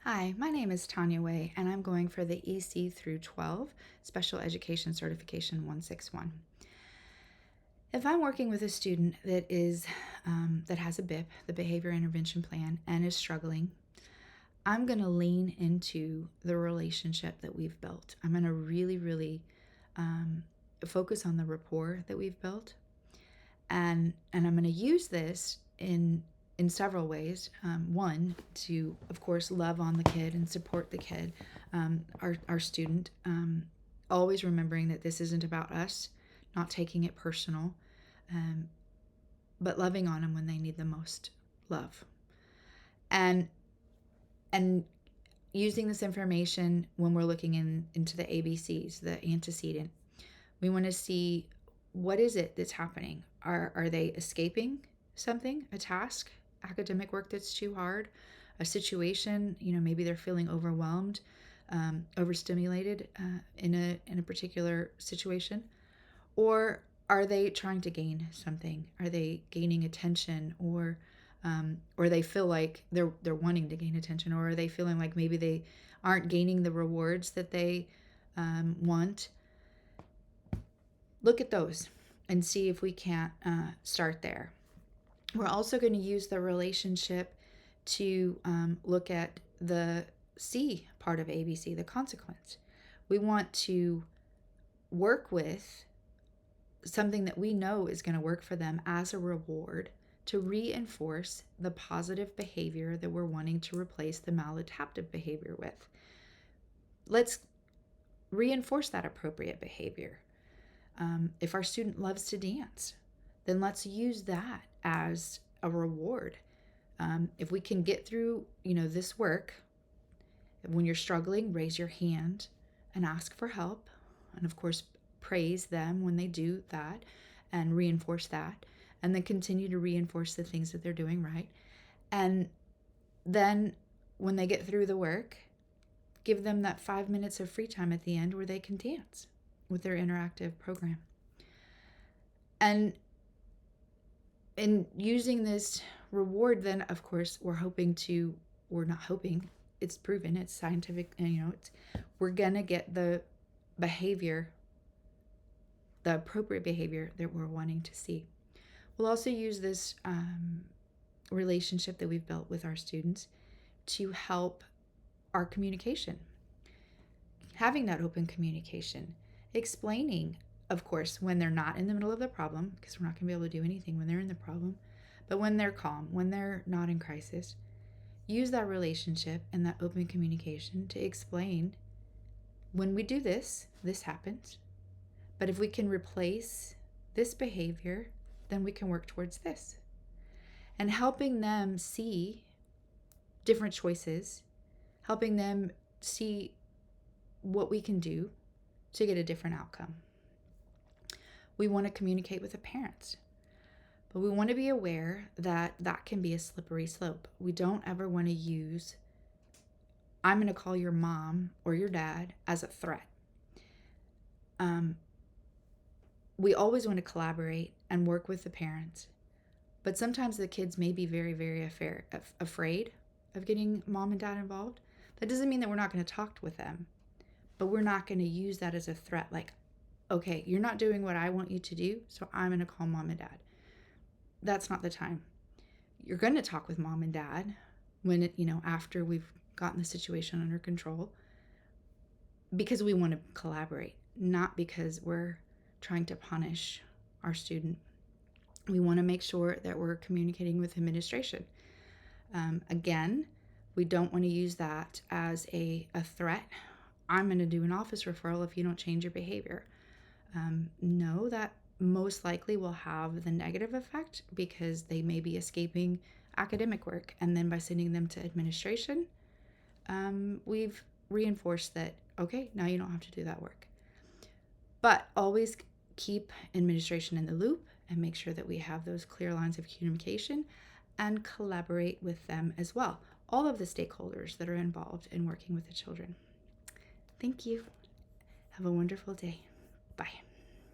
Hi, my name is Tania Waye, and I'm going for the EC through 12 Special Education Certification 161. If I'm working with a student that has a BIP, the Behavior Intervention Plan, and is struggling, I'm going to lean into the relationship that we've built. I'm going to really focus on the rapport that we've built, and I'm going to use this in several ways. One, to of course love on the kid and support the kid, our student, always remembering that this isn't about us, not taking it personal, um, but loving on them when they need the most love, and and using this information when we're looking into the ABCs, the antecedent. We want to see, what is it that's happening. Are they escaping something, a task, academic work that's too hard, a situation, maybe they're feeling overwhelmed, overstimulated in a particular situation? Or are they trying to gain something? Are they gaining attention, or they feel like they're wanting to gain attention, or are they feeling like maybe they aren't gaining the rewards that they want? Look at those and see if we can't start there. We're also going to use the relationship to look at the C part of ABC, the consequence. We want to work with something that we know is going to work for them as a reward to reinforce the positive behavior that we're wanting to replace the maladaptive behavior with. Let's reinforce that appropriate behavior. If our student loves to dance, then let's use that as a reward. If we can get through, this work, when you're struggling, raise your hand and ask for help. And of course, praise them when they do that and reinforce that. And then continue to reinforce the things that they're doing right. And then when they get through the work, give them that 5 minutes of free time at the end where they can dance with their interactive program. And in using this reward, then of course we're not hoping, it's proven, it's scientific, and we're gonna get the behavior, the appropriate behavior that we're wanting to see. We'll also use this relationship that we've built with our students to help our communication, having that open communication, explaining, of course, when they're not in the middle of the problem, because we're not going to be able to do anything when they're in the problem, but when they're calm, when they're not in crisis, use that relationship and that open communication to explain, when we do this, this happens. But if we can replace this behavior, then we can work towards this. And helping them see different choices, helping them see what we can do to get a different outcome. We want to communicate with the parents, but we want to be aware that that can be a slippery slope. We don't ever want to use, I'm going to call your mom or your dad, as a threat. We always want to collaborate and work with the parents, but sometimes the kids may be very, very afraid of getting mom and dad involved. That doesn't mean that we're not going to talk with them, but we're not going to use that as a threat, like, okay, you're not doing what I want you to do, so I'm going to call mom and dad. That's not the time. You're going to talk with mom and dad when after we've gotten the situation under control, because we want to collaborate, not because we're trying to punish our student. We want to make sure that we're communicating with administration. Again, we don't want to use that as a threat. I'm going to do an office referral if you don't change your behavior. No, that most likely will have the negative effect, because they may be escaping academic work. And then by sending them to administration, we've reinforced that, okay, now you don't have to do that work. But always keep administration in the loop and make sure that we have those clear lines of communication and collaborate with them as well. All of the stakeholders that are involved in working with the children. Thank you. Have a wonderful day. Bye.